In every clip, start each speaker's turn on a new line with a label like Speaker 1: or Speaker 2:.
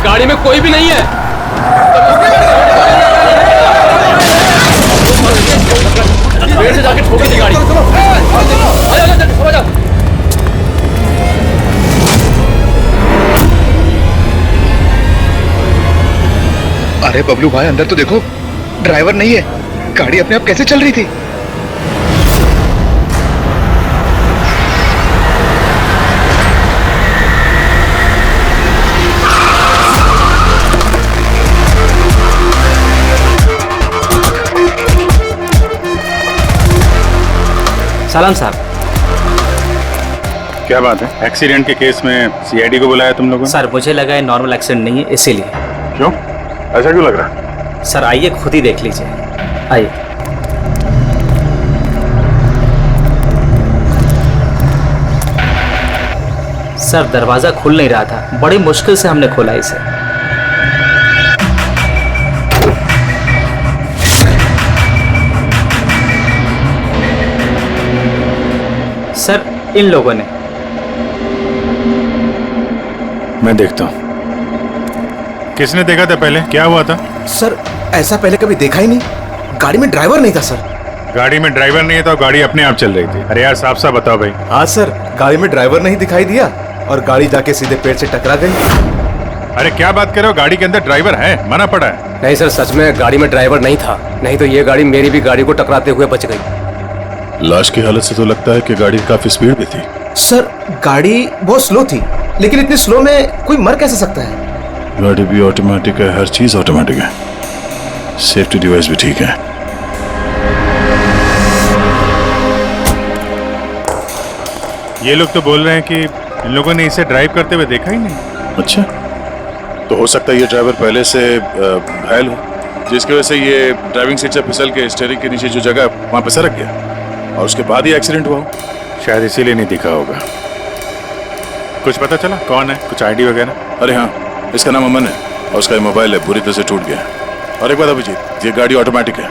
Speaker 1: गाड़ी में कोई भी नहीं है। पेड़ से जाके ठोकर दी गाड़ी। आजा।
Speaker 2: अरे बबलू भाई, अंदर तो देखो, ड्राइवर नहीं है। गाड़ी अपने आप कैसे चल रही थी?
Speaker 3: सलाम साहब।
Speaker 4: क्या बात है? एक्सीडेंट के केस में सीआईडी को बुलाया तुम लोगों ने?
Speaker 3: सर मुझे लगा है नॉर्मल एक्सीडेंट नहीं है, इसीलिए।
Speaker 4: क्यों? ऐसा क्यों लग रहा है?
Speaker 3: सर आइए खुद ही देख लीजिए, आइए। सर दरवाजा खुल नहीं रहा था, बड़ी मुश्किल से हमने खोला इसे। सर इन लोगों ने।
Speaker 4: मैं देखता हूं। किसने देखा था पहले? क्या हुआ था?
Speaker 5: सर ऐसा पहले कभी देखा ही नहीं। गाड़ी में ड्राइवर नहीं था सर।
Speaker 4: गाड़ी में ड्राइवर नहीं है तो गाड़ी अपने आप चल रही थी। अरे यार साफ साफ बताओ भाई।
Speaker 5: हाँ सर, गाड़ी में ड्राइवर नहीं दिखाई दिया और गाड़ी जाके सीधे पेड़ से टकरा गई।
Speaker 4: अरे क्या बात कर रहे हो? गाड़ी के अंदर ड्राइवर है, मना पड़ा है।
Speaker 1: नहीं सर, सच में गाड़ी में ड्राइवर नहीं था, नहीं तो ये गाड़ी मेरी भी गाड़ी को टकराते हुए बच गई।
Speaker 6: लाश की हालत से तो लगता है कि गाड़ी काफी स्पीड में थी।
Speaker 5: सर गाड़ी बहुत स्लो थी, लेकिन इतनी स्लो में कोई मर कैसे सकता है?
Speaker 6: गाड़ी भी ऑटोमेटिक है, हर चीज ऑटोमेटिक है, सेफ्टी डिवाइस भी ठीक है।
Speaker 4: ये लोग तो बोल रहे हैं कि इन लोगों ने इसे ड्राइव करते हुए देखा ही नहीं।
Speaker 6: अच्छा, तो हो सकता है ये ड्राइवर पहले से घायल हो, जिसकी वजह से ये ड्राइविंग सीट से फिसल के स्टीयरिंग के नीचे जो जगह वहां पे सरक गया और उसके बाद ही एक्सीडेंट हुआ हो।
Speaker 4: शायद इसीलिए नहीं दिखा होगा। कुछ पता चला कौन है? कुछ आईडी वगैरह?
Speaker 6: अरे हाँ, इसका नाम अमन है और उसका मोबाइल है बुरी तरह से टूट गया। और एक बात अभिजीत, ये गाड़ी ऑटोमेटिक है,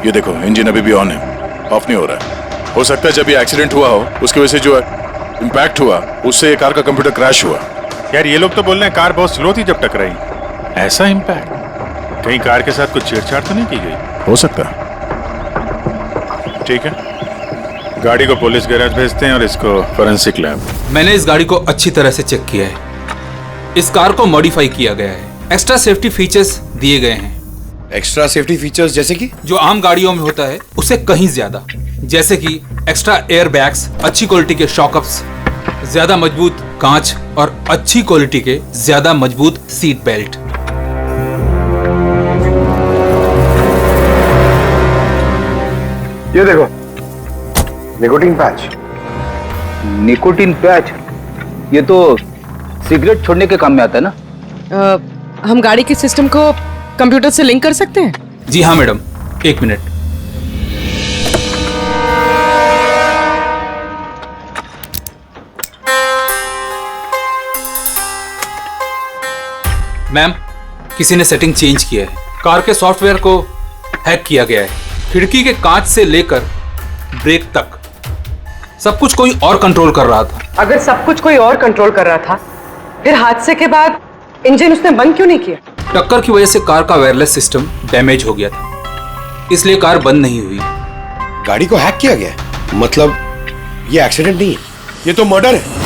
Speaker 6: ये देखो इंजन अभी भी ऑन है, ऑफ नहीं हो रहा है। हो सकता है जब ये एक्सीडेंट हुआ हो उसकी वजह से जो इम्पैक्ट हुआ उससे ये कार का कंप्यूटर क्रैश हुआ।
Speaker 4: यार ये लोग तो बोल रहे हैं कार बहुत स्लो थी जब टकराई। ऐसा इम्पैक्ट? कहीं कार के साथ कुछ छेड़छाड़ तो नहीं की गई?
Speaker 6: हो सकता है।
Speaker 4: ठीक है, गाड़ी को पुलिस गैराज भेजते हैं और इसको फोरेंसिक लैब।
Speaker 7: मैंने इस गाड़ी को अच्छी तरह से चेक किया है। इस कार को मॉडिफाई किया गया है, एक्स्ट्रा सेफ्टी फीचर्स दिए गए हैं।
Speaker 5: एक्स्ट्रा सेफ्टी फीचर्स जैसे कि?
Speaker 7: जो आम गाड़ियों में होता है उससे कहीं ज्यादा, जैसे कि एक्स्ट्रा एयर बैग्स, अच्छी क्वालिटी के शॉकअप्स, ज्यादा मजबूत कांच और अच्छी क्वालिटी के ज्यादा मजबूत सीट बेल्ट।
Speaker 2: ये देखो, निकोटीन पैच।
Speaker 8: Nicotine patch? ये तो सिगरेट छोड़ने के काम में आता है ना?
Speaker 9: हम गाड़ी के सिस्टम को कंप्यूटर से लिंक कर सकते हैं?
Speaker 7: जी हाँ मैडम, एक मिनट। मैम, किसी ने सेटिंग चेंज किया है। कार के सॉफ्टवेयर को हैक किया गया है। खिड़की के कांच से लेकर ब्रेक तक सब कुछ कोई और कंट्रोल कर रहा था।
Speaker 9: अगर सब कुछ कोई और कंट्रोल कर रहा था, फिर हादसे के बाद इंजन उसने बंद क्यों नहीं किया?
Speaker 7: टक्कर की वजह से कार का वायरलेस सिस्टम डैमेज हो गया था, इसलिए कार बंद नहीं हुई।
Speaker 5: गाड़ी को हैक किया गया? मतलब ये एक्सीडेंट नहीं है, ये तो मर्डर है।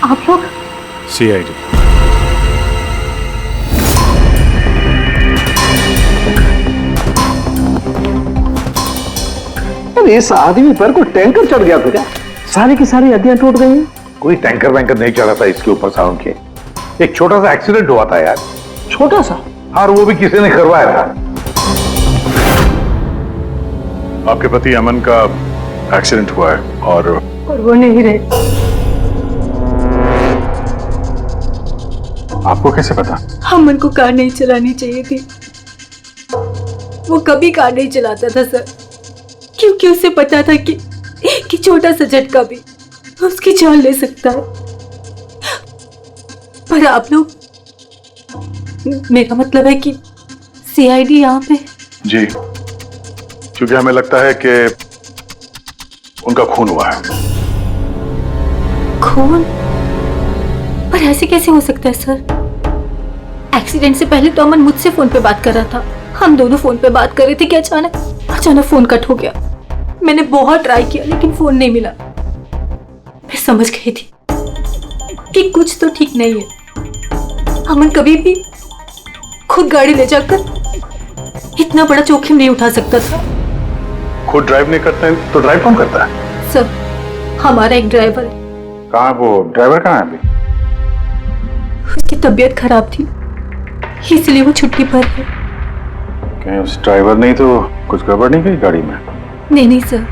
Speaker 9: आप लोग?
Speaker 4: सीआईडी।
Speaker 8: अरे इस आदमी पर कोई टैंकर चढ़ गया था क्या? सारी की सारी हड्डियां टूट गई हैं।
Speaker 2: कोई टैंकर वैंकर नहीं चढ़ा था इसके ऊपर साउंड के। एक छोटा सा एक्सीडेंट हुआ था यार।
Speaker 8: छोटा सा?
Speaker 2: और वो भी किसी ने करवाया था।
Speaker 6: आपके पति अमन का एक्सीडेंट हुआ है और
Speaker 9: वो नहीं रहे।
Speaker 4: आपको कैसे पता?
Speaker 10: अमन को कार नहीं चलानी चाहिए थी, वो कभी कार नहीं चलाता था सर। क्योंकि उसे पता था कि छोटा सा झटका भी उसकी जान ले सकता है। पर आप लोग, मेरा मतलब है कि सीआईडी यहाँ पे।
Speaker 6: जी, क्योंकि हमें लगता है कि उनका खून हुआ है।
Speaker 10: खून? पर ऐसे कैसे हो सकता है सर? एक्सीडेंट से पहले तो अमन मुझसे फोन पे बात कर रहा था, हम दोनों फोन पे बात कर रहे थे कि अचानक फोन कट हो गया। मैंने बहुत ट्राई किया लेकिन फोन नहीं मिला। मैं समझ गई थी कि कुछ तो ठीक नहीं है। अमन कभी भी खुद गाड़ी ले जाकर इतना बड़ा जोखिम नहीं उठा सकता था।
Speaker 6: खुद ड्राइव नहीं करते तो ड्राइव कौन करता है?
Speaker 10: सर, हमारा एक ड्राइवर है।
Speaker 6: कहाँ वो ड्राइवर? कहाँ है अभी?
Speaker 10: उसकी तबीयत खराब थी इसलिए वो छुट्टी पर है।
Speaker 6: कहीं उस ड्राइवर नहीं तो कुछ गड़बड़ नहीं गई गाड़ी में?
Speaker 10: नहीं सर,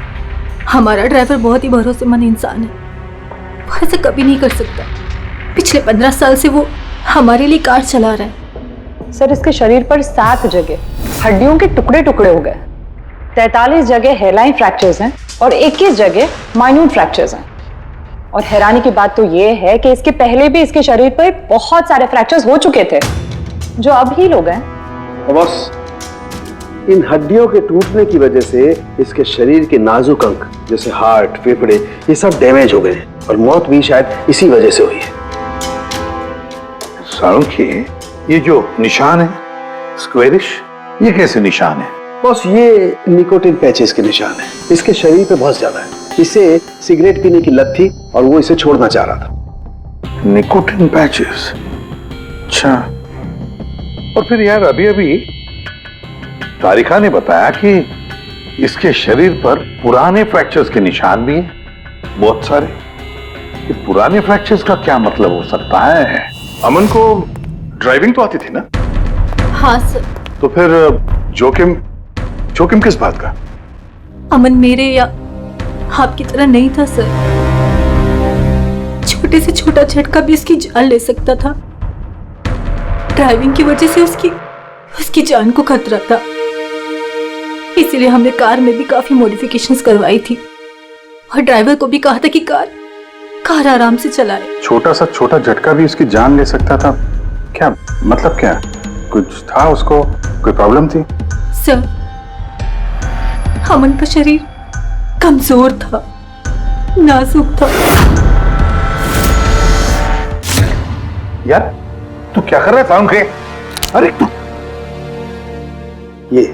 Speaker 10: हमारा ड्राइवर बहुत ही भरोसेमंद इंसान है, वो ऐसा कभी नहीं कर सकता। पिछले 15 साल से वो हमारे लिए कार चला रहा है।
Speaker 9: सर, इसके शरीर पर 7 जगह हड्डियों के टुकड़े टुकड़े हो गए, 43 जगह हेयरलाइन फ्रैक्चर्स हैं और 21 जगह माइन्यूट फ्रैक्चर्स हैं। और हैरानी की बात तो ये है कि इसके पहले भी इसके शरीर पर बहुत सारे फ्रैक्चर्स हो चुके थे जो अब हील हो गए।
Speaker 11: बस इन हड्डियों के टूटने की वजह से इसके शरीर के नाजुक अंग जैसे हार्ट, फेफड़े, ये सब डैमेज हो गए और मौत भी शायद इसी वजह से हुई है।
Speaker 6: सारुखी, ये जो निशान है स्क्वेरिश, ये कैसे निशान है?
Speaker 11: बस ये निकोटिन पैचेस के निशान है। इसके शरीर पे बहुत ज्यादा है। इसे सिगरेट पीने की लत थी और वो इसे छोड़ना चाह रहा था।
Speaker 6: Nicotine patches? अच्छा। और फिर यार अभी तारिका ने बताया कि इसके शरीर पर पुराने फ्रैक्चर्स के निशान भी हैं, बहुत सारे। ये पुराने फ्रैक्चर्स का क्या मतलब हो सकता है? अमन को ड्राइविंग तो आती थी ना?
Speaker 10: हाँ सर।
Speaker 6: तो फिर जोखिम किस बात का?
Speaker 10: अमन मेरे या आपकी तरह नहीं था सर। छोटे से छोटा झटका भी उसकी जान ले सकता था। ड्राइविंग की वजह से उसकी जान को खतरा था, इसीलिए हमने कार में भी काफी मॉडिफिकेशंस करवाई थी और ड्राइवर को भी कहा था कि कार आराम से चलाए।
Speaker 6: छोटा झटका भी उसकी जान ले सकता था? क्या मतलब? क्या कुछ था उसको? कोई प्रॉब्लम थी?
Speaker 10: सर, अमन का शरीर कमजोर था, नाजुक था।
Speaker 6: यार तू क्या कर रहा है साउंड के? अरे
Speaker 11: ये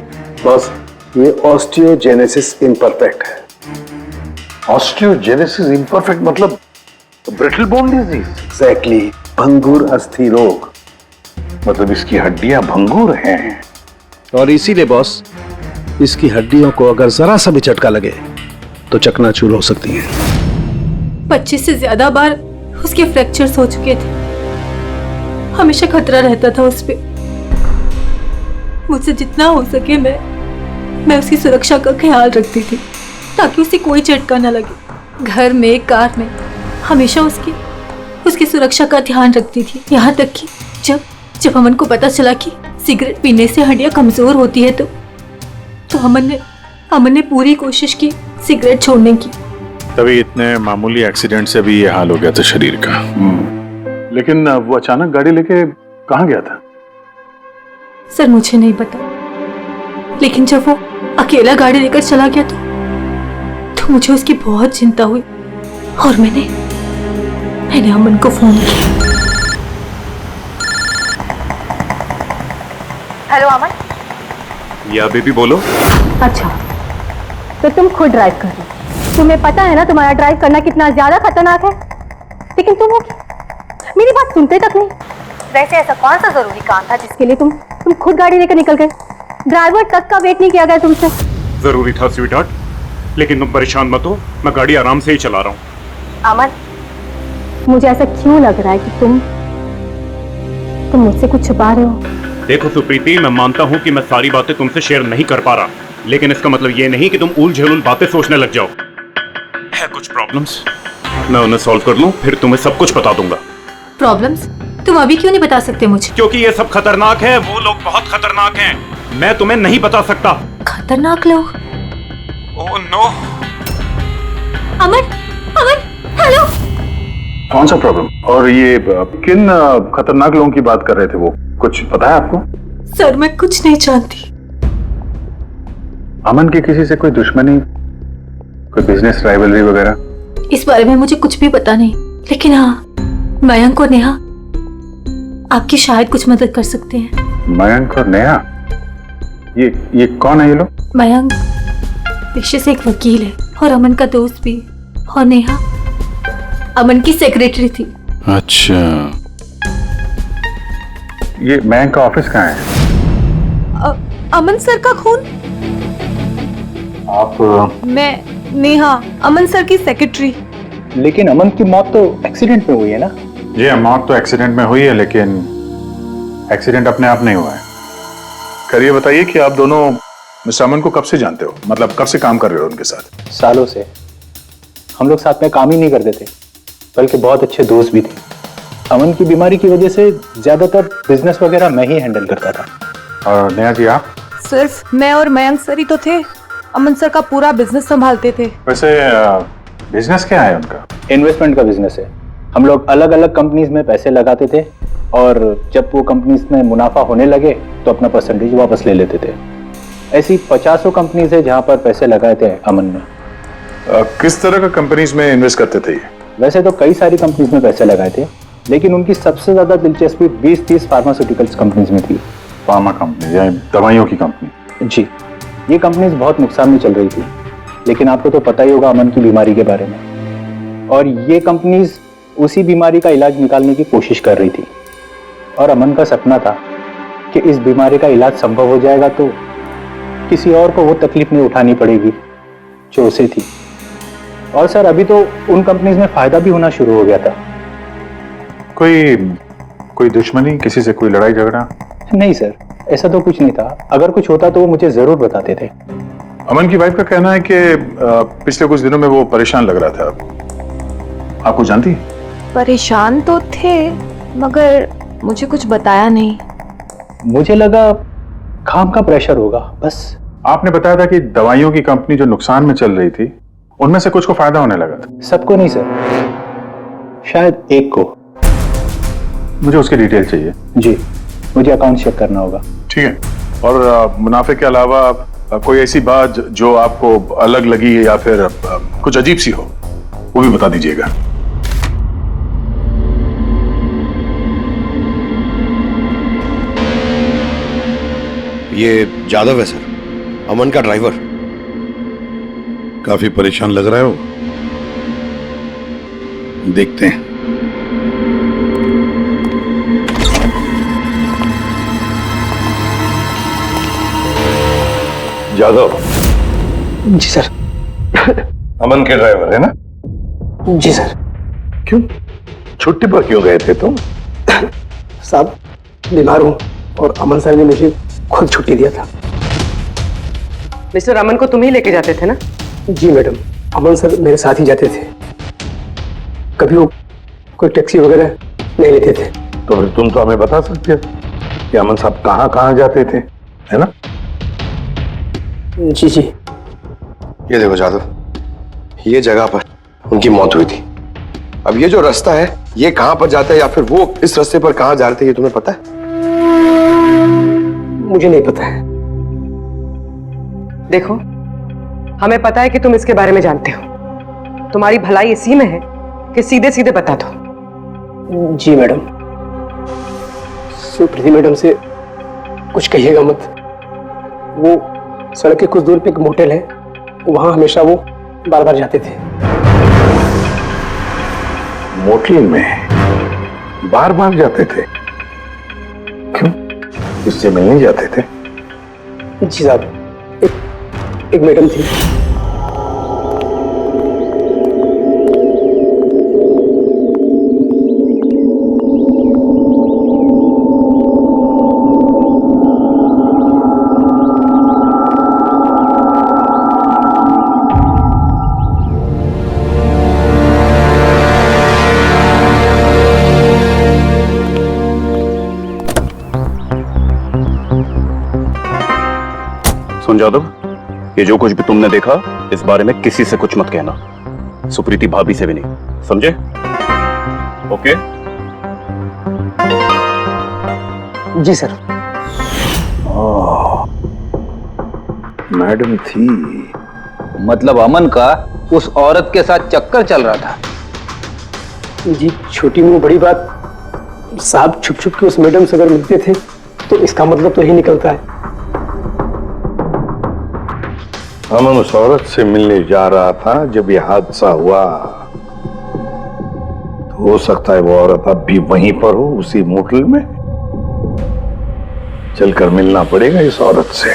Speaker 11: बस ये ऑस्टियोजेनेसिस इम्परफेक्ट है।
Speaker 6: ऑस्टियोजेनेसिस इम्परफेक्ट मतलब ब्रिटल बोन डिजीज?
Speaker 11: एग्जैक्टली, भंगुर अस्थि रोग।
Speaker 6: मतलब इसकी हड्डियां भंगुर हैं।
Speaker 11: और इसीलिए बॉस, इसकी हड्डियों को अगर जरा सा भी झटका लगे तो चकनाचूर हो सकती हैं।
Speaker 10: 25 से ज्यादा बार उसके फ्रैक्चर्स हो चुके थे। हमेशा खतरा रहता था उस पे। मुझसे जितना हो सके मैं उसकी सुरक्षा का ख्याल रखती थी ताकि उसे कोई झटका न लगे। घर में, कार में हमेशा उसकी सुरक्षा का ध्यान रखती थी। यहाँ तक कि जब अमन को पता चला कि सिगरेट पीने से हड्डियां कमजोर होती है तो अमन ने पूरी कोशिश की सिगरेट छोड़ने की।
Speaker 4: तभी इतने मामूली एक्सीडेंट से भी ये हाल हो गया था शरीर का।
Speaker 6: लेकिन वो अचानक गाड़ी लेके कहाँ गया था?
Speaker 10: सर, मुझे नहीं पता, लेकिन जब वो अकेला गाड़ी लेकर चला गया तो मुझे उसकी बहुत चिंता हुई और मैंने अमन को फोन किया।
Speaker 9: हेलो अमन।
Speaker 4: या बेबी बोलो।
Speaker 12: अच्छा, तो तुम खुद ड्राइव कर रहे हो। तुम्हें पता है ना तुम्हारा ड्राइव करना कितना ज्यादा खतरनाक है, लेकिन तुम मेरी बात सुनते तक नहीं। वैसे ऐसा कौन सा जरूरी काम था जिसके लिए तुम खुद गाड़ी लेकर निकल गए? ड्राइवर तक का वेट नहीं किया गया तुमसे।
Speaker 13: जरूरी था स्वीटहार्ट, लेकिन तुम परेशान मत हो, मैं गाड़ी आराम से ही चला रहा हूँ।
Speaker 12: अमन, मुझे ऐसा क्यों लग रहा है कि तुम मुझसे कुछ छुपा रहे हो?
Speaker 13: देखो सुप्रीति, मैं मानता हूँ कि मैं सारी बातें तुमसे शेयर नहीं कर पा रहा, लेकिन इसका मतलब ये नहीं कि तुम उल-झुल बातें सोचने लग जाओ। है कुछ प्रॉब्लम्स, मैं उन्हें सॉल्व कर लूँ, फिर तुम्हें सब कुछ बता दूंगा।
Speaker 10: प्रॉब्लम्स? तुम अभी क्यों नहीं बता सकते मुझे?
Speaker 13: क्योंकि ये सब खतरनाक है, वो लोग बहुत खतरनाक हैं, मैं तुम्हें नहीं बता सकता।
Speaker 10: खतरनाक लोग?
Speaker 4: Oh no.
Speaker 10: Aman, Aman, hello.
Speaker 6: कौन सा प्रॉब्लम? और ये किन खतरनाक लोगों की बात कर रहे थे वो? कुछ पता है आपको?
Speaker 10: सर मैं कुछ नहीं जानती।
Speaker 6: अमन की किसी से कोई दुश्मनी, कोई बिजनेस राइवलरी वगैरह?
Speaker 10: इस बारे में मुझे कुछ भी पता नहीं, लेकिन हाँ, मयंक और नेहा आपकी शायद कुछ मदद कर सकते हैं।
Speaker 6: मयंक और नेहा? ये कौन है ये लोग?
Speaker 10: मयंक पेशे से एक वकील है और अमन का दोस्त भी, और नेहा अमन की सेक्रेटरी थी।
Speaker 6: अच्छा, ये मयंक का ऑफिस कहाँ है?
Speaker 12: अमन सर का खून?
Speaker 6: आप?
Speaker 12: मैं नेहा, अमन सर की सेक्रेटरी।
Speaker 8: लेकिन अमन की मौत तो एक्सीडेंट में हुई है ना?
Speaker 6: जी, मौत तो एक्सीडेंट में हुई है, लेकिन एक्सीडेंट अपने आप नहीं हुआ है। करिए बताइए कि आप दोनों मिस्टर अमन को कब से जानते हो? मतलब कब से काम कर रहे हो उनके साथ?
Speaker 8: सालों से। हम लोग साथ में काम ही नहीं करते थे, बल्कि बहुत अच्छे दोस्त भी थे। अमन की बीमारी की वजह से ज्यादातर बिजनेस वगैरह मैं ही हैंडल करता था।
Speaker 6: और नेहा जी आप?
Speaker 12: सिर्फ मैं और मयंक सर ही तो थे, अमन सर का पूरा बिजनेस संभालते थे।
Speaker 6: वैसे बिजनेस क्या है उनका?
Speaker 8: इन्वेस्टमेंट का बिजनेस है। हम लोग अलग अलग कंपनीज में पैसे लगाते थे और जब वो कंपनीज में मुनाफा होने लगे तो अपना परसेंटेज वापस ले लेते थे। ऐसी 50 कंपनीज है जहां पर पैसे लगाए थे अमन ने।
Speaker 6: किस तरह का कंपनीज में इन्वेस्ट करते थे ये?
Speaker 8: वैसे तो कई सारी कंपनीज में पैसे लगाए थे, लेकिन उनकी सबसे ज्यादा दिलचस्पी 20-30 फार्मास्यूटिकल्स कंपनीज में थी।
Speaker 6: फार्मा कंपनी या दवाइयों की कंपनी?
Speaker 8: जी, ये कंपनीज बहुत नुकसान में चल रही थी, लेकिन आपको तो पता ही होगा अमन की बीमारी के बारे में। और ये कंपनीज उसी बीमारी का इलाज निकालने की कोशिश कर रही थी, और अमन का सपना था कि इस बीमारी का इलाज संभव हो जाएगा तो किसी और को वो तकलीफ नहीं उठानी पड़ेगी जो उसे थी। और सर अभी तो उन कंपनीज में फायदा भी होना शुरू हो गया था।
Speaker 6: कोई दुश्मनी, किसी से कोई लड़ाई झगड़ा?
Speaker 8: नहीं सर, ऐसा तो कुछ नहीं था। अगर कुछ होता तो वो मुझे जरूर बताते थे।
Speaker 6: अमन की वाइफ का कहना है कि पिछले कुछ दिनों में वो परेशान लग रहा था। आपको जानती?
Speaker 12: परेशान तो थे, मगर मुझे कुछ बताया नहीं।
Speaker 8: मुझे लगा काम का प्रेशर होगा बस।
Speaker 6: आपने बताया था कि दवाइयों की कंपनी जो नुकसान में चल रही थी उनमें से कुछ को फायदा होने लगा था।
Speaker 8: सबको नहीं सर, शायद एक को।
Speaker 6: मुझे उसकी डिटेल चाहिए।
Speaker 8: जी, मुझे अकाउंट चेक करना होगा।
Speaker 6: ठीक है। और मुनाफे के अलावा कोई ऐसी बात जो आपको अलग लगी या फिर कुछ अजीब सी हो, वो भी बता दीजिएगा।
Speaker 5: ये जादव है सर, अमन का ड्राइवर।
Speaker 14: काफी परेशान लग रहा है वो। देखते हैं।
Speaker 11: जादव? जी सर।
Speaker 14: अमन के ड्राइवर है ना?
Speaker 11: जी सर।
Speaker 14: क्यों छुट्टी पर क्यों गए थे तुम?
Speaker 11: साहब बीमार हूँ और अमन सर ने मुझे खुद छुट्टी दिया था।
Speaker 15: मिस्टर अमन को तुम ही लेके जाते थे ना?
Speaker 11: जी मैडम, अमन सर मेरे साथ ही जाते थे। कभी वो कोई टैक्सी वगैरह नहीं लेते थे।
Speaker 14: तो फिर तुम तो हमें बता सकते हो कि अमन साहब कहाँ कहाँ जाते थे, है ना?
Speaker 11: जी जी।
Speaker 5: ये देखो जादव, ये जगह पर उनकी मौत हुई थी। अब ये जो रास्ता है ये कहां पर जाता है, या फिर वो इस रास्ते पर कहां जा रहे थे, ये तुम्हें पता है?
Speaker 11: मुझे नहीं पता है।
Speaker 15: देखो, हमें पता है कि तुम इसके बारे में जानते हो। तुम्हारी भलाई इसी में है कि सीधे सीधे बता दो।
Speaker 11: जी मैडम। सुप्रीति मैडम से कुछ कहिएगा मत। वो सड़क के कुछ दूर पे एक मोटेल है, वहां हमेशा वो बार बार जाते थे।
Speaker 14: मोटेल में बार बार जाते थे? क्यों, इससे मिलने जाते थे?
Speaker 11: जी साहब, एक मैडम थी।
Speaker 16: सुन जादव, ये जो कुछ भी तुमने देखा
Speaker 13: इस बारे में किसी से कुछ मत कहना, सुप्रीति भाभी से भी नहीं, समझे? ओके?
Speaker 11: जी सर।
Speaker 14: मैडम थी,
Speaker 8: मतलब अमन का उस औरत के साथ चक्कर चल रहा था।
Speaker 11: जी छोटी मुंह बड़ी बात, साहब छुप छुप के उस मैडम से अगर मिलते थे तो इसका मतलब तो यही निकलता है।
Speaker 14: अमन उस औरत से मिलने जा रहा था जब यह हादसा हुआ। तो हो सकता है वो औरत अब भी वहीं पर हो, उसी मोटल में। चलकर मिलना पड़ेगा इस औरत से।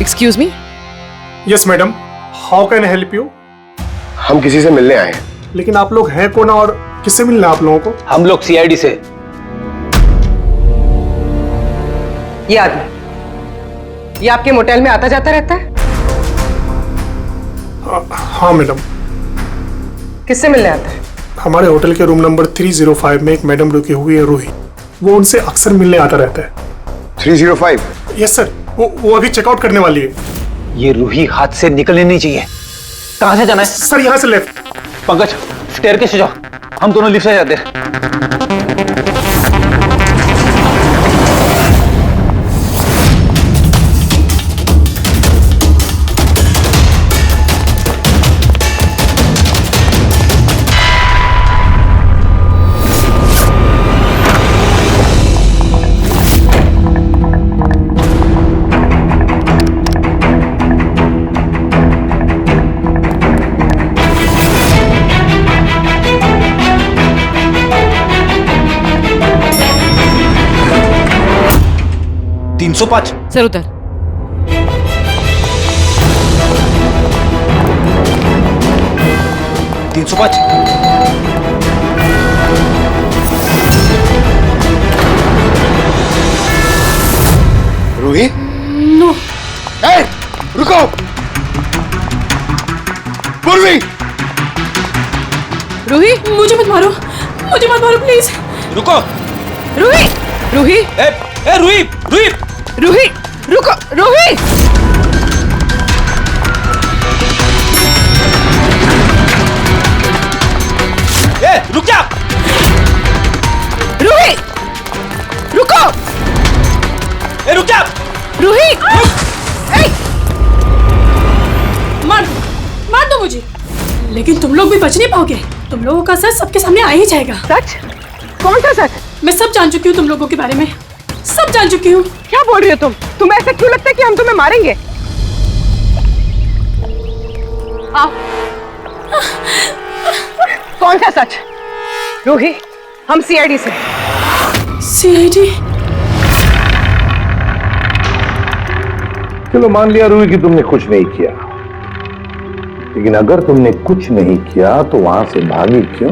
Speaker 15: Excuse me.
Speaker 16: Yes madam, how can I help you?
Speaker 5: हम किसी से मिलने आए हैं।
Speaker 16: लेकिन आप लोग हैं कौन और किससे मिलना है आप लोगों को?
Speaker 8: हम लोग सीआईडी से।
Speaker 15: ये आदमी, ये आपके मोटेल में आता जाता रहता है?
Speaker 16: हाँ मैडम।
Speaker 15: किससे मिलने आता है?
Speaker 16: हमारे होटल के रूम नंबर 305 में एक मैडम रुकी हुई है, रूही। वो उनसे अक्सर मिलने आता रहता है।
Speaker 5: 305?
Speaker 16: यस सर, वो अभी चेकआउट करने वाली है।
Speaker 8: ये रूही हाथ से निकलनी नहीं चाहिए। कहां से जाना है?
Speaker 16: सर यहाँ से लेफ्ट।
Speaker 8: पंकज, स्टेयरकेस से जाओ, हम दोनों लिफ्ट से जाते हैं।
Speaker 15: सर उधर।
Speaker 5: रूही?
Speaker 10: नो।
Speaker 5: ए, रुको! पूर्वी!
Speaker 10: रूही, मुझे मत मारो, प्लीज।
Speaker 7: रुको।
Speaker 15: रूही, रूही,
Speaker 7: रूही, रूही,
Speaker 15: रूही, रुको, रूही।
Speaker 7: रुक जा।
Speaker 15: रूही, रुको।
Speaker 7: रुक जा।
Speaker 15: रूही,
Speaker 10: मार दो मुझे, लेकिन तुम लोग भी बच नहीं पाओगे। तुम लोगों का सच सबके सामने आ ही जाएगा।
Speaker 15: सच? कौन सा सच?
Speaker 10: मैं सब जान चुकी हूँ तुम लोगों के बारे में, सब जान चुकी हूँ।
Speaker 15: क्या बोल रही हो तुम? तुम्हें ऐसा क्यों लगता है कि हम तुम्हें मारेंगे? आओ। कौन सा सच? रूही, हम सीआईडी से।
Speaker 10: सीआईडी?
Speaker 14: चलो मान लिया रूही कि तुमने कुछ नहीं किया, लेकिन अगर तुमने कुछ नहीं किया तो वहां से भागी क्यों?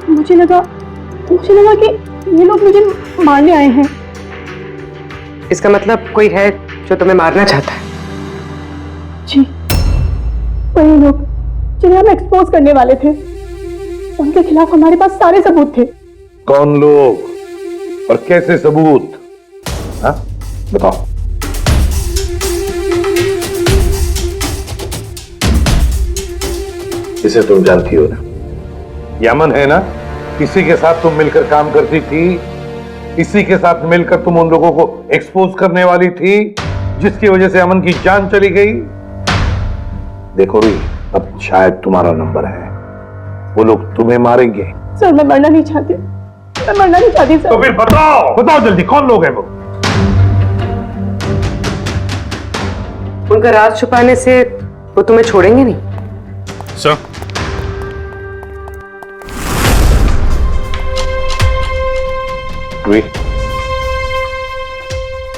Speaker 12: मुझे लगा कि ये लोग मुझे मारने आए हैं।
Speaker 15: इसका मतलब कोई है जो तुम्हें मारना चाहता है?
Speaker 12: जी, वही लोग जिन्हें हम एक्सपोज करने वाले थे। उनके खिलाफ हमारे पास सारे सबूत थे।
Speaker 14: कौन लोग और कैसे सबूत? हाँ, बताओ। इसे तुम जानती हो ना, यमन है ना, इसी के साथ तुम मिलकर काम करती थी, इसी के साथ मिलकर तुम उन लोगों को एक्सपोज करने वाली थी जिसकी वजह से अमन की जान चली गई। देखो री, अब शायद तुम्हारा नंबर है, वो लोग तुम्हें मारेंगे।
Speaker 12: सर मैं मरना नहीं चाहती, मैं मरना नहीं चाहती सर।
Speaker 14: तो फिर बताओ जल्दी, कौन लोग हैं वो?
Speaker 15: उनका राज छुपाने से वो तुम्हें छोड़ेंगे नहीं।
Speaker 4: सर,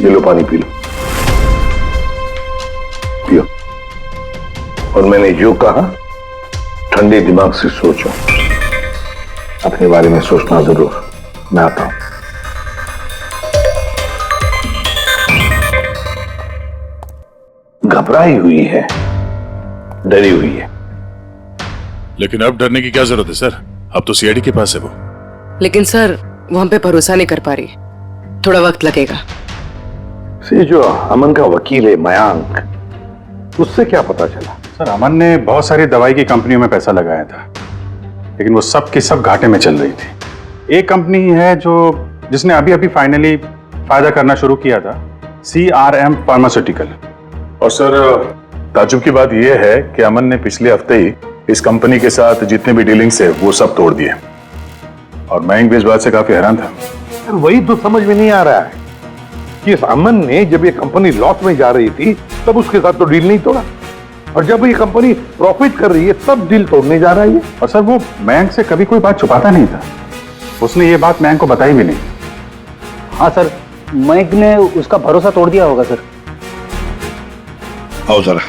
Speaker 14: ये लो पानी पी लो, पियो। और मैंने जो कहा ठंडे दिमाग से सोचो, अपने बारे में सोचना जरूर। मैं आता हूं। घबराई हुई है, डरी हुई है।
Speaker 6: लेकिन अब डरने की क्या जरूरत है सर? अब तो सीआईडी के पास है वो।
Speaker 15: लेकिन सर वो हम पे भरोसा नहीं कर पा रही, थोड़ा वक्त लगेगा।
Speaker 14: से जो अमन का वकील है मयांक, उससे क्या पता चला?
Speaker 4: सर अमन ने बहुत सारी दवाई की कंपनियों में पैसा लगाया था, लेकिन वो सब की सब घाटे में चल रही थी। एक कंपनी है जिसने अभी अभी फाइनली फायदा करना शुरू किया था, CRM फार्मास्यूटिकल।
Speaker 6: और सर ताजुब की बात यह है कि अमन ने पिछले हफ्ते ही इस कंपनी के साथ जितने भी डीलिंग्स है वो सब तोड़ दिए, और मयंक भी इस बात से काफी हैरान था।
Speaker 14: वही तो समझ में नहीं आ रहा है कि इस अमन ने जब ये कंपनी लॉस में जा रही थी तब उसके साथ तो डील नहीं तोड़ा, और जब ये कंपनी प्रॉफिट कर रही है तब डील तोड़ने जा रहा है।
Speaker 4: और सर वो मयंक से कभी कोई बात छुपाता नहीं था, उसने ये बात मयंक को बताई भी नहीं।
Speaker 8: हाँ सर, मयंक ने उसका भरोसा तोड़ दिया होगा सर।
Speaker 14: आओ जरा।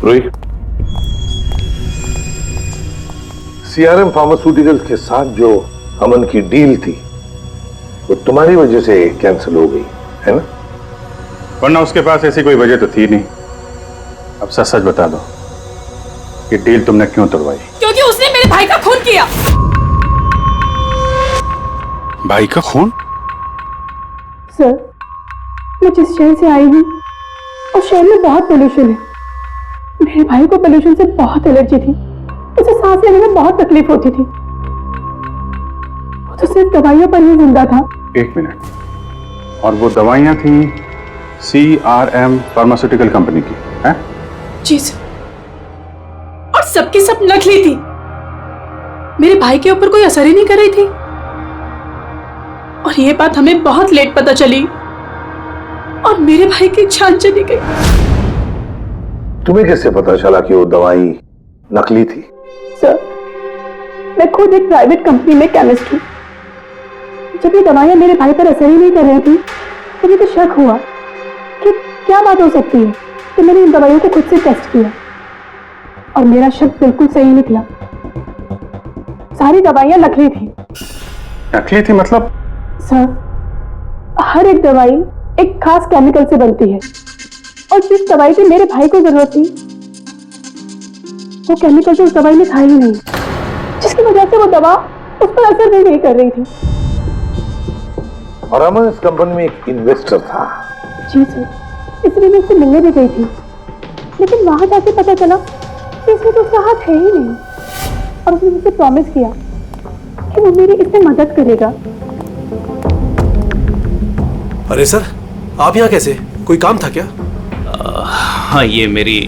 Speaker 14: रोही, CRM फार्मास्यूटिकल्स के साथ जो अमन की डील थी वो तुम्हारी वजह से कैंसिल हो गई है ना?
Speaker 4: वरना उसके पास ऐसी कोई वजह तो थी नहीं। अब सच सच बता दो कि डील तुमने क्यों तोड़वाई?
Speaker 10: क्योंकि उसने मेरे भाई का खून किया।
Speaker 4: भाई का खून?
Speaker 12: सर, मैं जिस शहर से आई हूँ उस शहर में बहुत पोल्यूशन है। मेरे भाई को पोल्यूशन से बहुत एलर्जी थी, उसे सांस लेने में बहुत तकलीफ होती थी। वो तो सिर्फ दवाइयों पर ही जिंदा था।
Speaker 4: एक मिनट, और वो दवाइयां थी CRM फार्मास्यूटिकल कंपनी की, हैं?
Speaker 10: जी सर, और सबकी सब नकली थी। मेरे भाई के ऊपर कोई असर ही नहीं कर रही थी, और ये बात हमें बहुत लेट पता चली, और मेरे भाई की जान चली गई।
Speaker 14: तुम्हें कैसे पता चला कि वो दवाई नकली थी?
Speaker 12: सर, मैं खुद एक प्राइवेट कंपनी में केमिस्ट हूँ। जब ये दवाइयाँ मेरे भाई पर असर ही नहीं कर रही थी तो मुझे शक हुआ कि क्या बात हो सकती है, तो मैंने इन दवाइयों को खुद से टेस्ट किया और मेरा शक बिल्कुल सही निकला। सारी दवाइयाँ नकली थी।
Speaker 4: नकली थी मतलब?
Speaker 12: सर, हर एक दवाई एक खास केमिकल से बनती है, और जिस दवाई की मेरे भाई को जरूरत थी वो केमिकल तो उस दवाई में था ही नहीं, जिसकी वजह से वो दवा उस पर असर भी नहीं कर रही थी।
Speaker 14: और अमन इस कंपनी में एक इन्वेस्टर था।
Speaker 12: जी सर, इसलिए मैं उससे मिलने भी गई थी, लेकिन वहां जाके पता चला कि इसमें तो उसका हाथ है ही नहीं, और उसने मुझसे प्रॉमिस किया कि वो मेरी इसमें मदद करेगा।
Speaker 1: अरे सर, आप यहाँ कैसे? कोई काम था क्या?
Speaker 13: हाँ, ये मेरी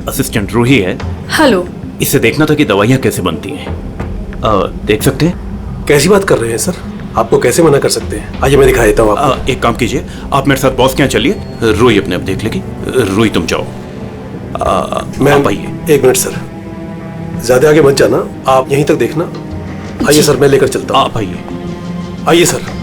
Speaker 13: असिस्टेंट रूही है।
Speaker 10: हेलो।
Speaker 13: इसे देखना था कि दवाइयाँ कैसे बनती हैं। देख सकते हैं?
Speaker 1: कैसी बात कर रहे हैं सर? आपको कैसे मना कर सकते हैं? आइए मैं दिखा देता हूँ आपको।
Speaker 13: एक काम कीजिए, आप मेरे साथ बॉस के यहाँ चलिए, रूही अपने आप देख लेगी। रूही तुम जाओ।
Speaker 1: मैम आइए। एक मिनट सर, ज्यादा आगे मत जाना, आप यहीं तक देखना। आइए सर, मैं लेकर चलता हूँ।
Speaker 13: आप आइए।
Speaker 1: आइए सर।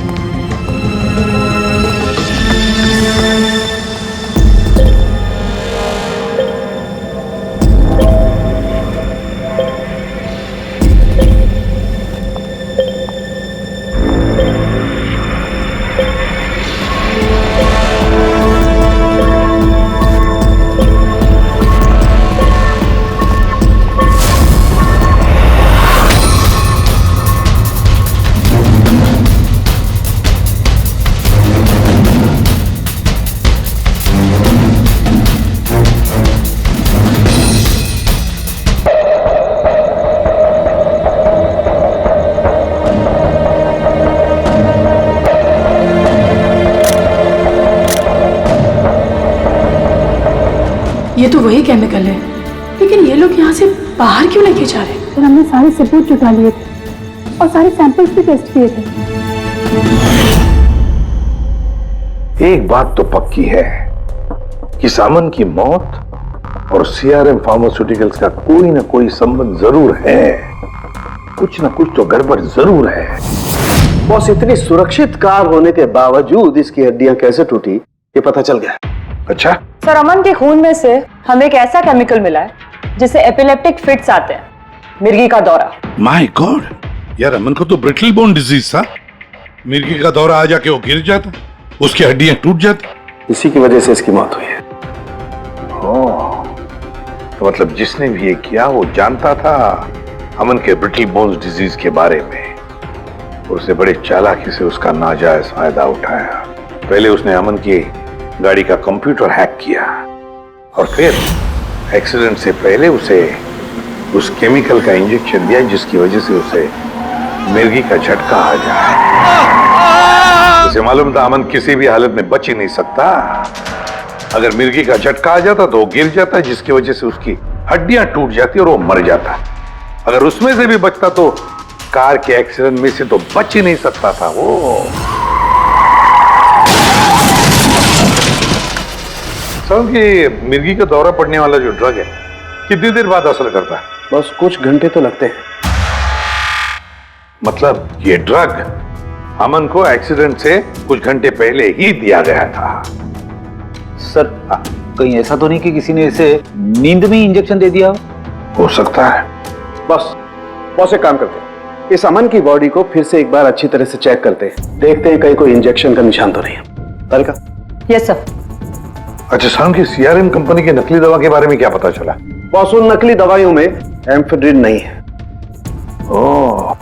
Speaker 10: ये तो वही केमिकल है, लेकिन ये लोग यहाँ से बाहर क्यों लेके जा रहे हैं?
Speaker 12: सर, हमने सारे सबूत जुटा लिए थे और सारे सैंपल्स भी टेस्ट किए थे।
Speaker 14: एक बात तो पक्की है कि सामन की मौत और CRM फार्मास्यूटिकल्स का कोई ना कोई संबंध जरूर है। कुछ ना कुछ तो गड़बड़ जरूर है।
Speaker 11: बॉस, इतनी सुरक्षित कार होने के बावजूद इसकी हड्डियां कैसे टूटी ये पता चल गया।
Speaker 14: अच्छा
Speaker 9: सर, अमन के खून में से हमें एक ऐसा केमिकल मिला है जिससे एपिलेप्टिक फिट्स आते हैं, मिर्गी का दौरा।
Speaker 14: माय गॉड, यार अमन को तो ब्रिटल बोन डिजीज था। मिर्गी का दौरा आ जाके वो गिर जाता, उसकी हड्डियां टूट जाती,
Speaker 11: इसी की वजह से इसकी मौत हुई है।
Speaker 14: तो मतलब जिसने भी ये किया वो जानता था अमन के ब्रिटल बोन्स डिजीज के बारे में, और उसे बड़े चालाकी से उसका नाजायज फायदा उठाया। पहले उसने अमन की गाड़ी का कंप्यूटर हैक किया और फिर एक्सीडेंट से पहले उसे उस केमिकल का इंजेक्शन दिया जिसकी वजह से उसे मिर्गी का झटका आ जाए। उसे मालूम था अमन किसी भी हालत में बच ही नहीं सकता। अगर मिर्गी का झटका आ जाता तो वो गिर जाता, जिसकी वजह से उसकी हड्डियां टूट जाती और वो मर जाता। अगर उसमें से भी बचता तो कार के एक्सीडेंट में से तो बच ही नहीं सकता था वो। समझ कि मिर्गी का दौरा पड़ने वाला जो ड्रग है कितनी देर बाद असर करता है?
Speaker 11: बस कुछ घंटे तो लगते हैं।
Speaker 14: मतलब ये ड्रग अमन को एक्सीडेंट से कुछ घंटे पहले ही दिया गया था।
Speaker 8: सर कहीं ऐसा तो नहीं कि किसी ने इसे नींद में इंजेक्शन दे दिया
Speaker 14: हो सकता है।
Speaker 11: बस एक काम करते हैं, इस अमन की बॉडी को फिर से एक बार अच्छी तरह से चेक करते हैं, देखते हैं कहीं कोई इंजेक्शन का निशान तो नहीं है। तारिका?
Speaker 9: Yes sir.
Speaker 14: अच्छा शाम की सीआरएम कंपनी की नकली दवा के बारे में क्या पता चला?
Speaker 11: बॉस उन नकली दवाइयों में एम्फेड्रिन नहीं है।
Speaker 14: ओह,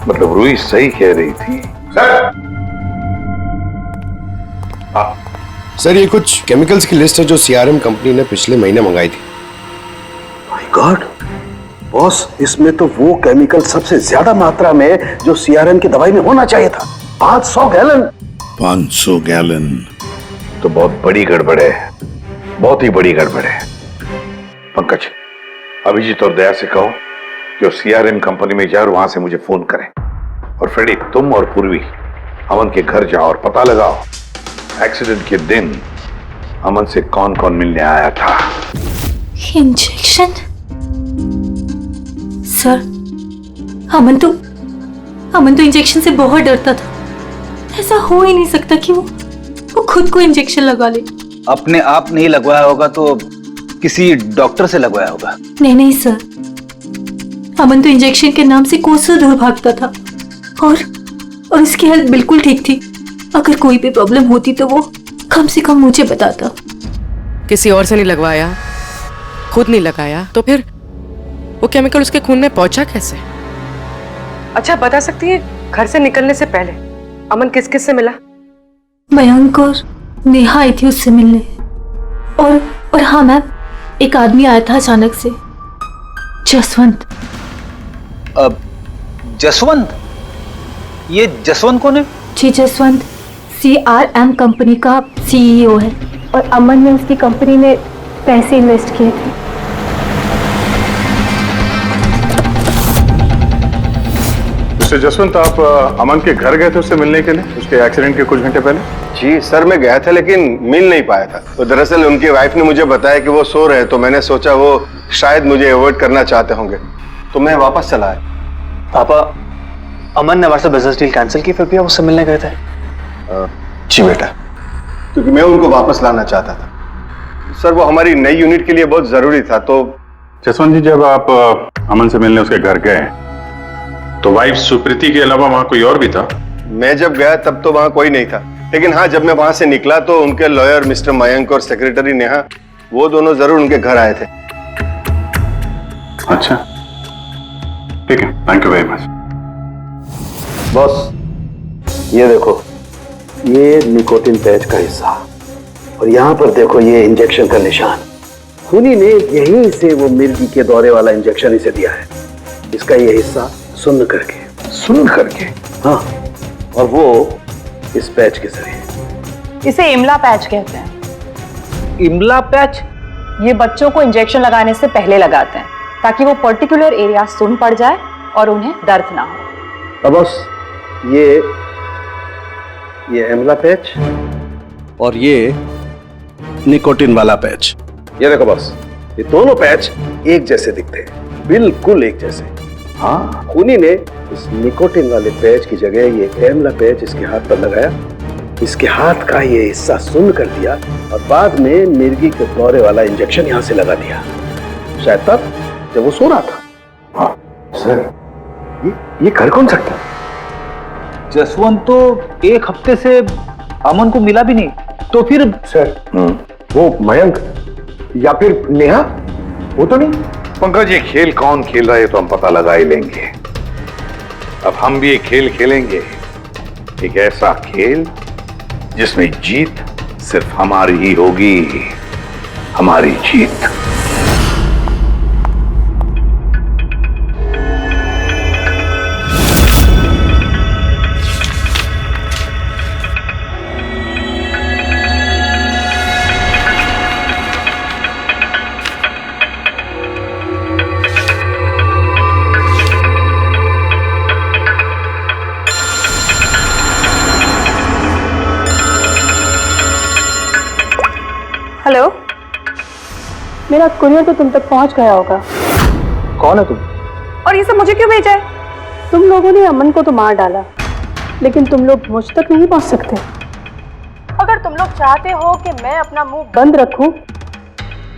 Speaker 14: मतलब रूही सही कह रही थी।
Speaker 5: सर ये कुछ केमिकल्स की लिस्ट है जो सीआरएम कंपनी ने पिछले महीने मंगाई थी।
Speaker 11: माय गॉड बॉस, इसमें तो वो केमिकल सबसे ज्यादा मात्रा में जो सीआरएम की दवाई में होना चाहिए था, 500 गैलन।
Speaker 14: 500 गैलन तो बहुत बड़ी गड़बड़ है, बहुत ही बड़ी गड़बड़ है। पंकज, अभिजीत और दया से कहो कि वो सीआरएम कंपनी में जाए और वहां से मुझे फोन करें। और फ्रेडी, तुम और पूर्वी अमन के घर जाओ और पता लगाओ एक्सीडेंट के दिन अमन से कौन कौन मिलने आया था।
Speaker 10: इंजेक्शन? सर अमन तो इंजेक्शन से बहुत डरता था। ऐसा हो ही नहीं सकता कि वो खुद को इंजेक्शन लगा ले।
Speaker 8: अपने आप नहीं लगवाया होगा तो किसी डॉक्टर से लगवाया होगा।
Speaker 10: नहीं सर, अमन तो इंजेक्शन के नाम से कोसों दूर भागता था और उसकी हेल्थ बिल्कुल ठीक थी। अगर कोई भी प्रॉब्लम होती तो वो कम से कम मुझे बताता।
Speaker 15: किसी और से नहीं लगवाया, खुद नहीं लगाया, तो फिर वो केमिकल उसके खून में पहुंचा कैसे? अच्छा बता सकती है, घर से निकलने से पहले अमन किस किस से मिला?
Speaker 10: मयंक और नेहा आई थी उससे मिलने। और हाँ मैम, एक आदमी आया था अचानक से, जसवंत।
Speaker 8: जसवंत? ये जसवंत कौन है?
Speaker 10: जी जसवंत सीआरएम कंपनी का सीईओ है और अमन ने उसकी कंपनी में पैसे इन्वेस्ट किए थे।
Speaker 4: मिस्टर जसवंत, आप अमन के घर गए थे उससे मिलने के लिए उसके एक्सीडेंट के कुछ घंटे पहले?
Speaker 5: जी सर, मैं गया था लेकिन मिल नहीं पाया था। तो दरअसल उनकी वाइफ ने मुझे बताया कि वो सो रहे हैं, तो मैंने सोचा वो शायद मुझे अवॉइड करना चाहते होंगे, तो मैं वापस चला आया।
Speaker 8: पापा, अमन ने हमारे बिजनेस डील कैंसिल की, फिर भी आप उससे मिलने गए थे?
Speaker 5: जी बेटा, क्योंकि मैं उनको वापस लाना चाहता था। सर वो हमारी नई यूनिट के लिए बहुत जरूरी था। तो
Speaker 4: जसवंत जी, जब आप अमन से मिलने उसके घर गए तो वाइफ सुप्रीति के अलावा वहां कोई और भी था?
Speaker 5: मैं जब गया तब तो वहां कोई नहीं था, लेकिन हाँ जब मैं वहां से निकला तो उनके लॉयर मिस्टर मयंक और सेक्रेटरी नेहा, वो दोनों जरूर उनके घर आए थे।
Speaker 4: अच्छा ठीक है, thank you very much.
Speaker 11: Boss ये देखो, ये निकोटिन पैच का हिस्सा और यहाँ पर देखो ये इंजेक्शन का निशान। खूनी ने यहीं से वो मिर्गी के दौरे वाला इंजेक्शन इसे दिया है। इसका ये हिस्सा सुन्न करके, हाँ, और वो इस पैच के जरिए।
Speaker 9: इसे इमला पैच कहते हैं।
Speaker 8: इमला पैच?
Speaker 9: ये बच्चों को इंजेक्शन लगाने से पहले लगाते हैं ताकि वो पर्टिकुलर एरिया सुन पड़ जाए और उन्हें दर्द ना हो।
Speaker 11: अब बस ये इमला पैच और ये निकोटिन वाला पैच, ये देखो बस, ये दोनों पैच एक जैसे दिखते हैं, बिल्कुल एक जैसे। हाँ, खूनी ने इस निकोटिन वाले पैच की जगह ये एमला पैच इसके हाथ पर लगाया, इसके हाथ का ये हिस्सा सुन्न कर दिया और बाद में मिर्गी के दौरे वाला इंजेक्शन यहां से लगा दिया, शायद तब जब वो सो रहा था।
Speaker 14: हाँ सर, ये कर कौन सकता है?
Speaker 8: जसवंत तो एक हफ्ते से अमन को मिला भी नहीं,
Speaker 5: तो फिर सर वो मयंक या फिर नेहा, वो तो नहीं।
Speaker 14: पंकज, ये खेल कौन खेल रहा है तो हम पता लगा ही लेंगे। अब हम भी एक खेल खेलेंगे, एक ऐसा खेल जिसमें जीत सिर्फ हमारी ही होगी, हमारी जीत।
Speaker 9: हेलो, मेरा कुरियर तो तुम तक पहुंच गया होगा।
Speaker 8: कौन है तुम?
Speaker 9: और ये सब मुझे क्यों भेजा है? तुम लोगों ने अमन को तो मार डाला, लेकिन तुम लोग मुझ तक नहीं पहुंच सकते। अगर तुम लोग चाहते हो कि मैं अपना मुंह बंद रखूं,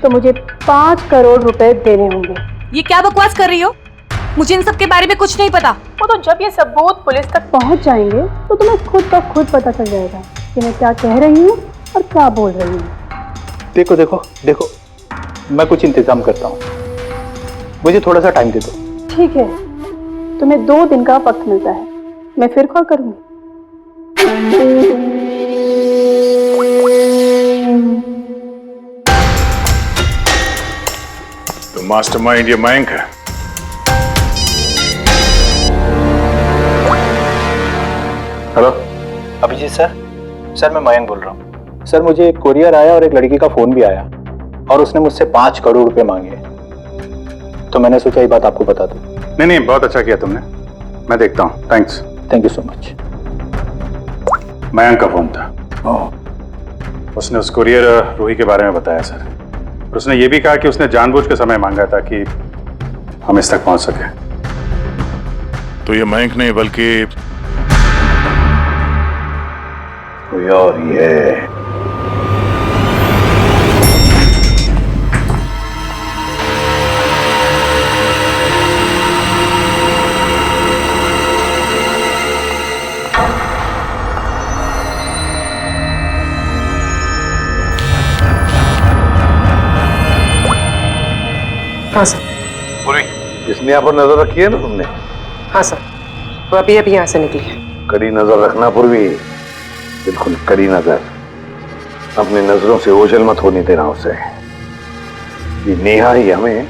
Speaker 9: तो मुझे 5 करोड़ रुपए देने होंगे।
Speaker 10: ये क्या बकवास कर रही हो? मुझे इन सब के बारे में कुछ नहीं पता।
Speaker 9: वो तो जब ये सबूत पुलिस तक पहुंच जाएंगे तो तुम्हें खुद ब खुद पता चल जाएगा कि मैं क्या कह रही हूँ और क्या बोल रही हूँ।
Speaker 8: देखो देखो देखो, मैं कुछ इंतजाम करता हूँ, मुझे थोड़ा सा टाइम दे दो।
Speaker 9: ठीक है, तुम्हें 2 दिन का वक्त मिलता है, मैं फिर कॉल करूंगी।
Speaker 6: तो मास्टरमाइंड ये मयंक है।
Speaker 8: हेलो अभिजीत सर, मैं मयंक बोल रहा हूँ। सर, मुझे एक कोरियर आया और एक लड़की का फोन भी आया और उसने मुझसे 5 करोड़ रुपए मांगे, तो मैंने सोचा ये बात आपको बता दूं।
Speaker 4: नहीं, बहुत अच्छा किया तुमने, मैं देखता हूँ। Thanks.
Speaker 8: Thank you so much.
Speaker 4: Mayank का फोन था। उसने उस कुरियर रूही के बारे में बताया सर, और उसने ये भी कहा कि उसने जानबूझ के समय मांगा ताकि हम इस तक पहुंच सके।
Speaker 6: तो ये मयंक नहीं बल्कि
Speaker 14: कोई और ही है।
Speaker 15: हाँ सर।
Speaker 14: पूरी इसने यहाँ पर नजर रखी है ना तुमने?
Speaker 15: हाँ सर, वो अभी अभी यहाँ से निकली है।
Speaker 14: कड़ी नजर रखना पूर्वी, बिल्कुल कड़ी नजर। अपनी नजरों से ओझल मत होने देना उसे। ये नेहा ही हमें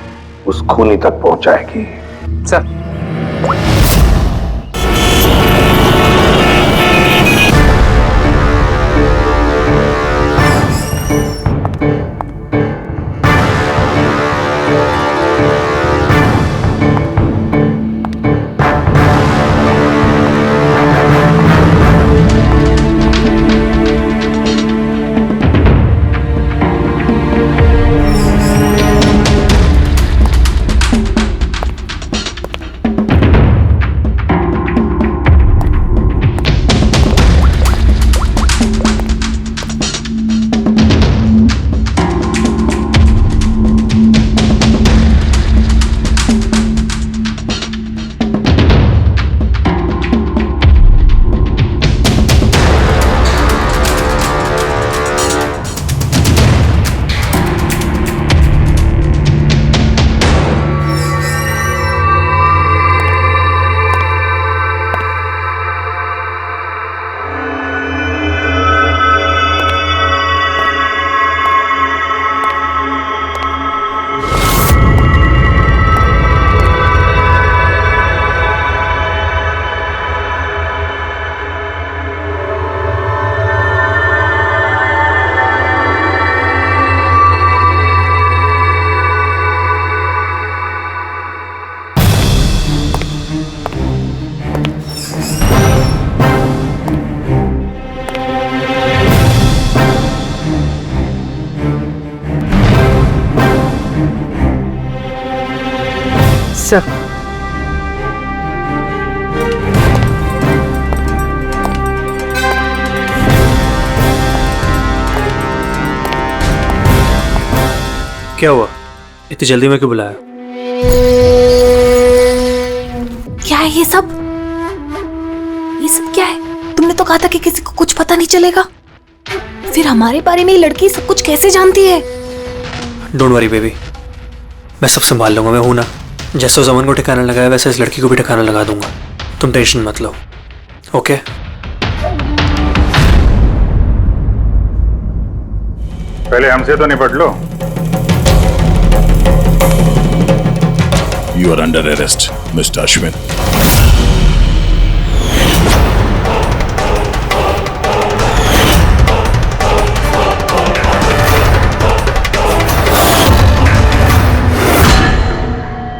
Speaker 14: उस खूनी तक पहुंचाएगी।
Speaker 15: सर, सर,
Speaker 17: क्या हुआ? इतनी जल्दी में क्यों बुलाया?
Speaker 10: क्या है ये सब? ये सब क्या है? तुमने तो कहा था कि किसी को कुछ पता नहीं चलेगा।
Speaker 18: फिर हमारे बारे में ये लड़की सब कुछ कैसे जानती है?
Speaker 17: डोंट वरी बेबी, मैं सब संभाल लूंगा। मैं हूं ना, जैसे उस अमन को ठिकाना लगाया वैसे इस लड़की को भी ठिकाना लगा दूंगा। तुम टेंशन मत लो, ओके?
Speaker 4: पहले हमसे तो निपट लो।
Speaker 6: You are under arrest, Mr. Ashwin.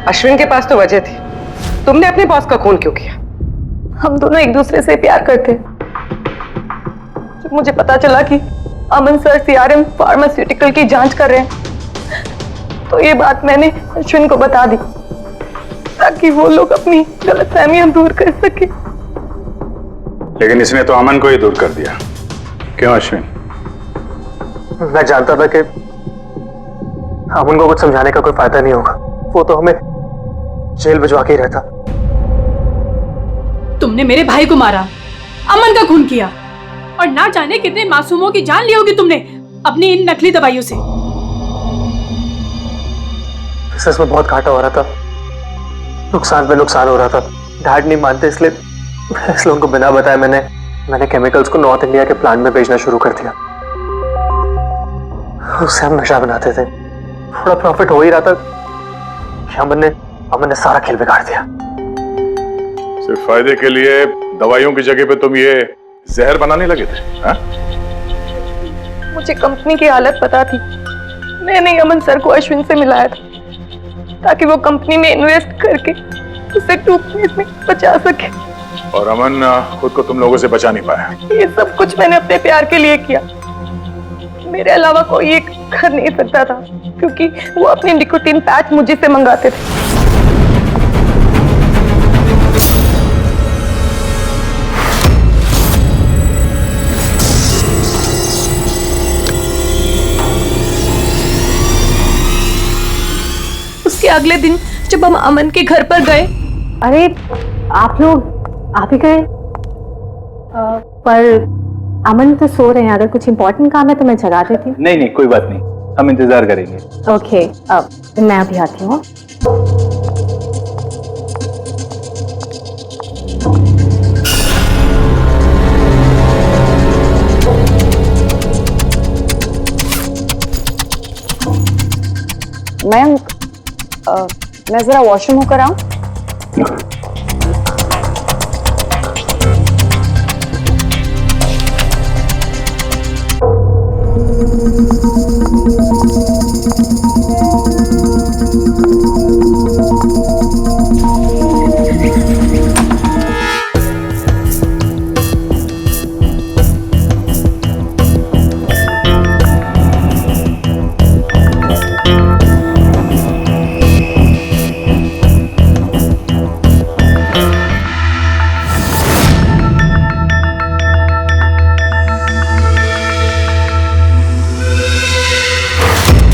Speaker 15: Ashwin के पास तो वजह थी, तुमने अपने बॉस का खून क्यों किया?
Speaker 9: हम दोनों एक दूसरे से प्यार करते। जब मुझे पता चला कि अमन सर सीआरएम फार्मास्यूटिकल की जांच कर रहे हैं, तो ये बात मैंने अश्विन को बता दी ताकि वो लोग अपनी गलतफहमियां दूर कर सके।
Speaker 4: लेकिन इसने तो अमन को ही दूर कर दिया। क्यों अश्विन?
Speaker 16: मैं जानता था कि अमन को कुछ समझाने का कोई फायदा नहीं होगा। वो तो हमें जेल भिजवा के ही रहता।
Speaker 10: तुमने मेरे भाई को मारा, अमन का खून किया और ना जाने कितने मासूमों की जान ली होगी तुमने अपनी इन नकली दवाइयों से।
Speaker 16: बिजनेस में बहुत घाटा हो रहा था, नुकसान पे नुकसान हो रहा था। डैड नहीं मानते, इसलिए उनको बिना बताए मैंने केमिकल्स को नॉर्थ इंडिया के प्लांट में भेजना शुरू कर दिया। उससे हम नशा बनाते थे, थोड़ा प्रॉफिट हो ही रहा था। अमन ने सारा खेल बिगाड़ दिया।
Speaker 6: सिर्फ फायदे के लिए दवाइयों की जगह पे तुम ये जहर बनाने लगे थे, हाँ?
Speaker 9: मुझे कंपनी की हालत पता थी। मैंने अमन सर को अश्विन से मिलाया था ताकि वो कंपनी में इन्वेस्ट करके उसे डूबने में बचा सके।
Speaker 6: और अमन खुद को तुम लोगों से बचा नहीं पाया।
Speaker 9: ये सब कुछ मैंने अपने प्यार के लिए किया। मेरे अलावा कोई ये कर नहीं सकता था क्योंकि वो अपनी निकोटीन पैच मुझे से मंगाते थे। उसके अगले दिन जब हम अमन के घर पर गए।
Speaker 12: अरे आप ही गए? पर अमन तो सो रहे हैं। अगर कुछ इंपॉर्टेंट काम है तो मैं जगा देती हूँ।
Speaker 8: नहीं कोई बात नहीं, हम इंतजार करेंगे।
Speaker 12: ओके, अब मैं अभी आती हूँ।
Speaker 9: मैं जरा वॉशरूम होकर आऊं।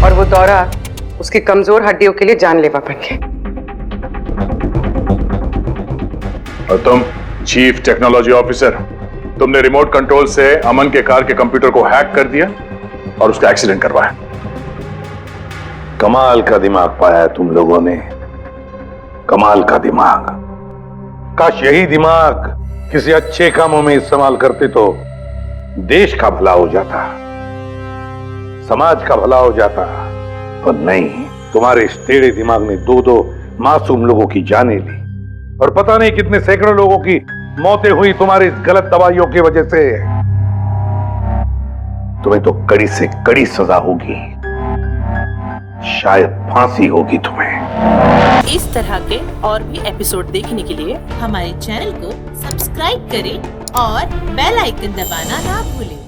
Speaker 15: और वो दौरा उसकी कमजोर हड्डियों के लिए जानलेवा बन गया।
Speaker 6: और तुम चीफ टेक्नोलॉजी ऑफिसर, तुमने रिमोट कंट्रोल से अमन के कार के कंप्यूटर को हैक कर दिया और उसका एक्सीडेंट करवाया।
Speaker 14: कमाल का दिमाग पाया है तुम लोगों ने, कमाल का दिमाग। काश यही दिमाग किसी अच्छे कामों में इस्तेमाल करते तो देश का भला हो जाता, समाज का भला हो जाता। पर नहीं, तुम्हारे इस टेढ़े दिमाग ने दो मासूम लोगों की जानें ली और पता नहीं कितने सैकड़ों लोगों की मौतें हुई तुम्हारी इस गलत दवाइयों की वजह से। तुम्हें तो कड़ी से कड़ी सजा होगी, शायद फांसी होगी तुम्हें।
Speaker 19: इस तरह के और भी एपिसोड देखने के लिए हमारे चैनल को सब्सक्राइब करें और बेल आइकन दबाना ना भूलें।